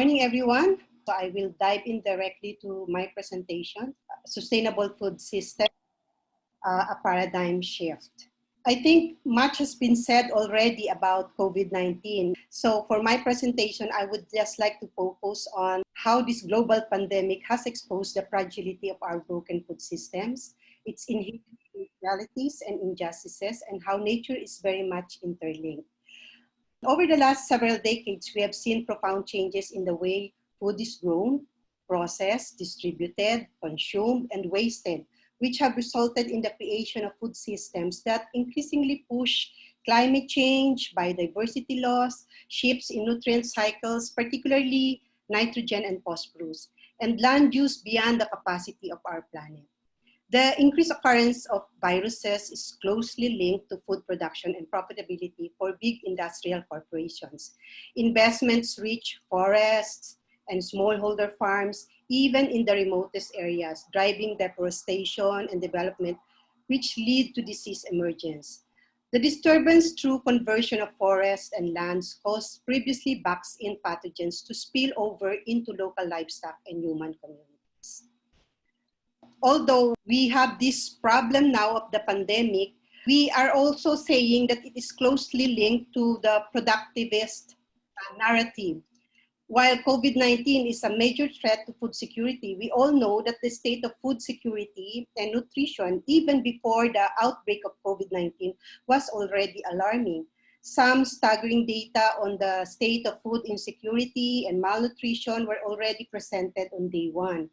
morning, everyone. So I will dive in directly to my presentation, Sustainable Food System, a Paradigm Shift. I think much has been said already about COVID-19. So for my presentation, I would just like to focus on how this global pandemic has exposed the fragility of our broken food systems, its inherent inequalities and injustices, and how nature is very much interlinked. Over the last several decades, we have seen profound changes in the way food is grown, processed, distributed, consumed, and wasted, which have resulted in the creation of food systems that increasingly push climate change, biodiversity loss, shifts in nutrient cycles, particularly nitrogen and phosphorus, and land use beyond the capacity of our planet. The increased occurrence of viruses is closely linked to food production and profitability for big industrial corporations. Investments reach forests and smallholder farms, even in the remotest areas, driving deforestation and development, which lead to disease emergence. The disturbance through conversion of forests and lands caused previously boxed-in pathogens to spill over into local livestock and human communities. Although we have this problem now of the pandemic, we are also saying that it is closely linked to the productivist narrative. While COVID-19 is a major threat to food security, we all know that the state of food security and nutrition, even before the outbreak of COVID-19, was already alarming. Some staggering data on the state of food insecurity and malnutrition were already presented on day one.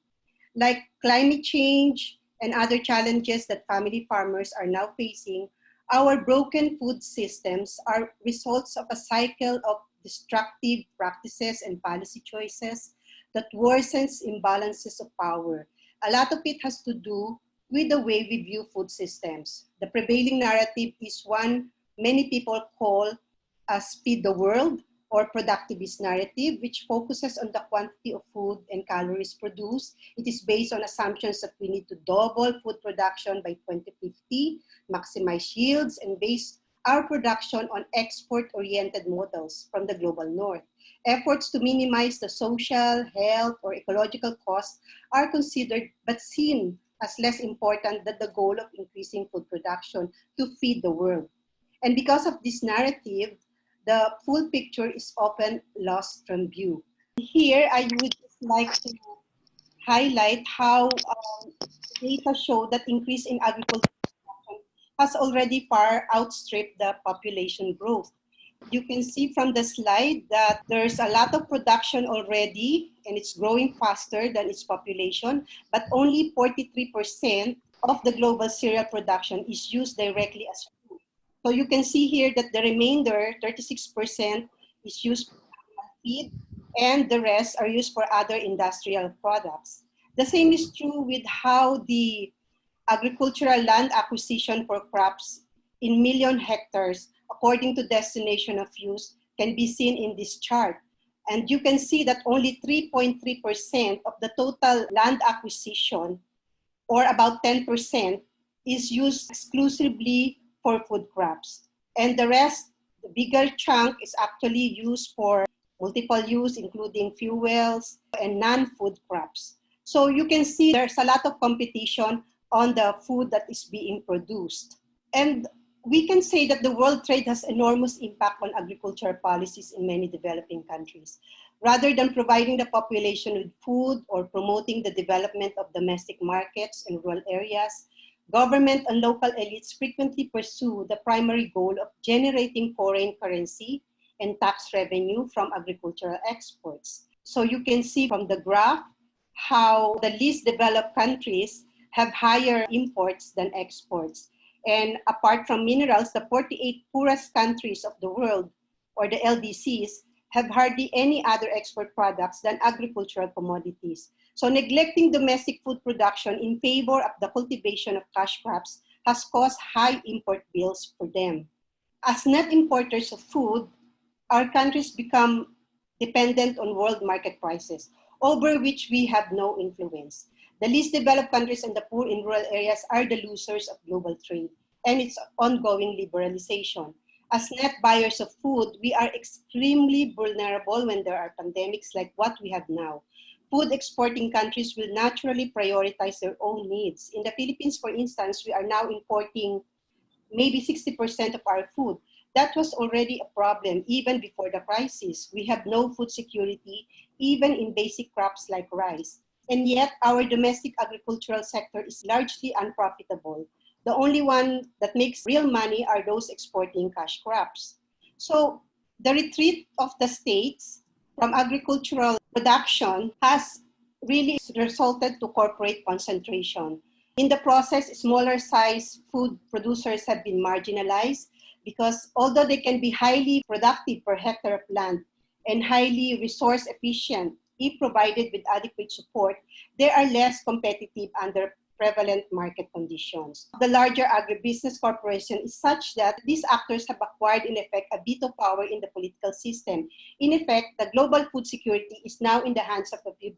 Like climate change and other challenges that family farmers are now facing, our broken food systems are results of a cycle of destructive practices and policy choices that worsens imbalances of power. A lot of it has to do with the way we view food systems. The prevailing narrative is one many people call as feed the world, or productivist narrative, which focuses on the quantity of food and calories produced. It is based on assumptions that we need to double food production by 2050, maximize yields, and base our production on export-oriented models from the global north. Efforts to minimize the social, health, or ecological costs are considered but seen as less important than the goal of increasing food production to feed the world. And because of this narrative, the full picture is often lost from view. Here, I would just like to highlight how data show that increase in agricultural production has already far outstripped the population growth. You can see from the slide that there's a lot of production already, and it's growing faster than its population, but only 43% of the global cereal production is used directly as food. So you can see here that the remainder, 36%, is used for animal feed, and the rest are used for other industrial products. The same is true with how the agricultural land acquisition for crops in million hectares, according to destination of use, can be seen in this chart. And you can see that only 3.3% of the total land acquisition, or about 10%, is used exclusively for food crops. And the rest, the bigger chunk, is actually used for multiple use, including fuels and non-food crops. So you can see there's a lot of competition on the food that is being produced. And we can say that the world trade has enormous impact on agricultural policies in many developing countries. Rather than providing the population with food or promoting the development of domestic markets in rural areas, government and local elites frequently pursue the primary goal of generating foreign currency and tax revenue from agricultural exports. So you can see from the graph how the least developed countries have higher imports than exports. And apart from minerals, the 48 poorest countries of the world, or the LDCs, have hardly any other export products than agricultural commodities. So neglecting domestic food production in favor of the cultivation of cash crops has caused high import bills for them. As net importers of food, our countries become dependent on world market prices, over which we have no influence. The least developed countries and the poor in rural areas are the losers of global trade and its ongoing liberalization. As net buyers of food, we are extremely vulnerable when there are pandemics like what we have now. Food exporting countries will naturally prioritize their own needs. In the Philippines, for instance, we are now importing maybe 60% of our food. That was already a problem even before the crisis. We have no food security, even in basic crops like rice. And yet, our domestic agricultural sector is largely unprofitable. The only one that makes real money are those exporting cash crops. So, the retreat of the states from agricultural production has really resulted to corporate concentration. In the process, smaller size food producers have been marginalized because although they can be highly productive per hectare of land and highly resource efficient if provided with adequate support, they are less competitive under prevalent market conditions. The larger agribusiness corporation is such that these actors have acquired, in effect, a veto power in the political system. In effect, the global food security is now in the hands of a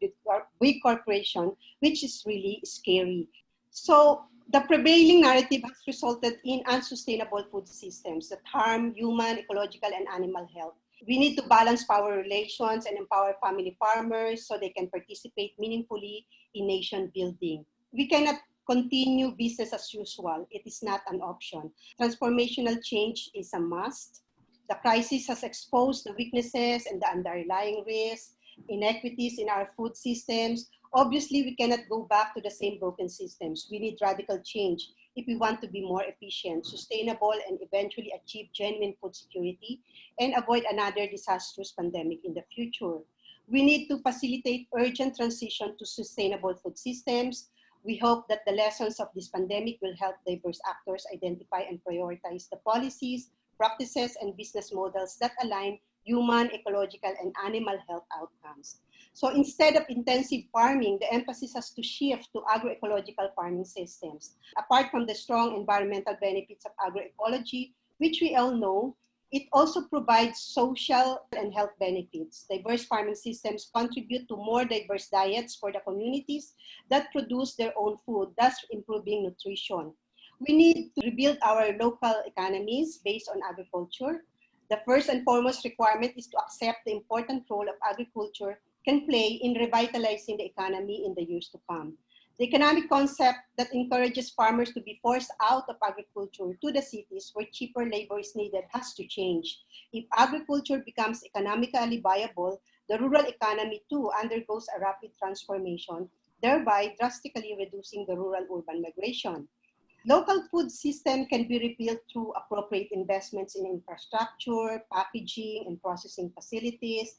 big corporation, which is really scary. So the prevailing narrative has resulted in unsustainable food systems that harm human, ecological, and animal health. We need to balance power relations and empower family farmers so they can participate meaningfully in nation building. We cannot continue business as usual. It is not an option. Transformational change is a must. The crisis has exposed the weaknesses and the underlying risks, inequities in our food systems. Obviously, we cannot go back to the same broken systems. We need radical change if we want to be more efficient, sustainable, and eventually achieve genuine food security and avoid another disastrous pandemic in the future. We need to facilitate urgent transition to sustainable food systems. We hope that the lessons of this pandemic will help diverse actors identify and prioritize the policies, practices, and business models that align human, ecological, and animal health outcomes. So instead of intensive farming, the emphasis has to shift to agroecological farming systems. Apart from the strong environmental benefits of agroecology, which we all know, it also provides social and health benefits. Diverse farming systems contribute to more diverse diets for the communities that produce their own food, thus improving nutrition. We need to rebuild our local economies based on agriculture. The first and foremost requirement is to accept the important role of agriculture can play in revitalizing the economy in the years to come. The economic concept that encourages farmers to be forced out of agriculture to the cities where cheaper labor is needed has to change. If agriculture becomes economically viable, the rural economy too undergoes a rapid transformation, thereby drastically reducing the rural-urban migration. Local food system can be rebuilt through appropriate investments in infrastructure, packaging and processing facilities,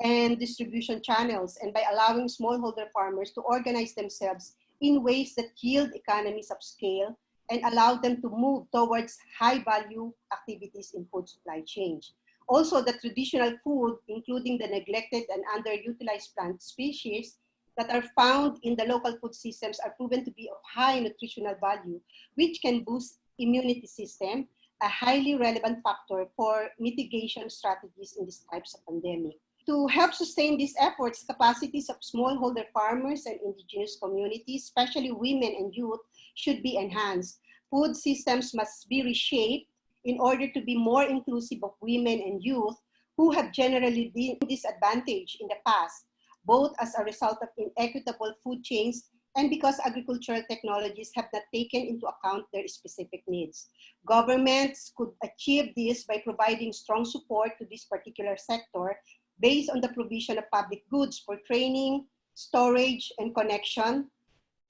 and distribution channels, and by allowing smallholder farmers to organize themselves in ways that yield economies of scale and allow them to move towards high-value activities in food supply chain. Also, the traditional food, including the neglected and underutilized plant species, that are found in the local food systems are proven to be of high nutritional value, which can boost immunity system, a highly relevant factor for mitigation strategies in these types of pandemic. To help sustain these efforts, capacities of smallholder farmers and indigenous communities, especially women and youth, should be enhanced. Food systems must be reshaped in order to be more inclusive of women and youth who have generally been disadvantaged in the past, both as a result of inequitable food chains and because agricultural technologies have not taken into account their specific needs. Governments could achieve this by providing strong support to this particular sector based on the provision of public goods for training, storage, and connection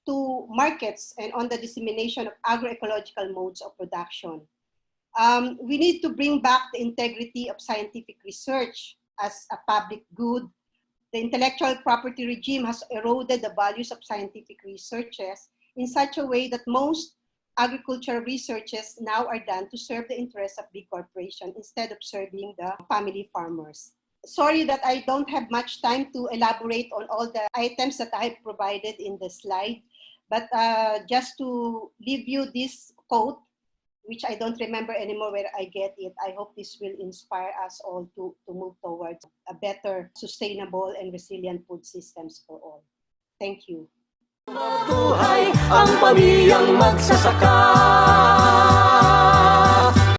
to markets and on the dissemination of agroecological modes of production. We need to bring back the integrity of scientific research as a public good. The intellectual property regime has eroded the values of scientific researches in such a way that most agricultural researches now are done to serve the interests of big corporations instead of serving the family farmers. Sorry that I don't have much time to elaborate on all the items that I have provided in the slide, but just to leave you this quote, which I don't remember anymore where I get it. I hope this will inspire us all to move towards a better, sustainable, and resilient food systems for all. Thank you. Mabuhay ang pamilyang magsasaka.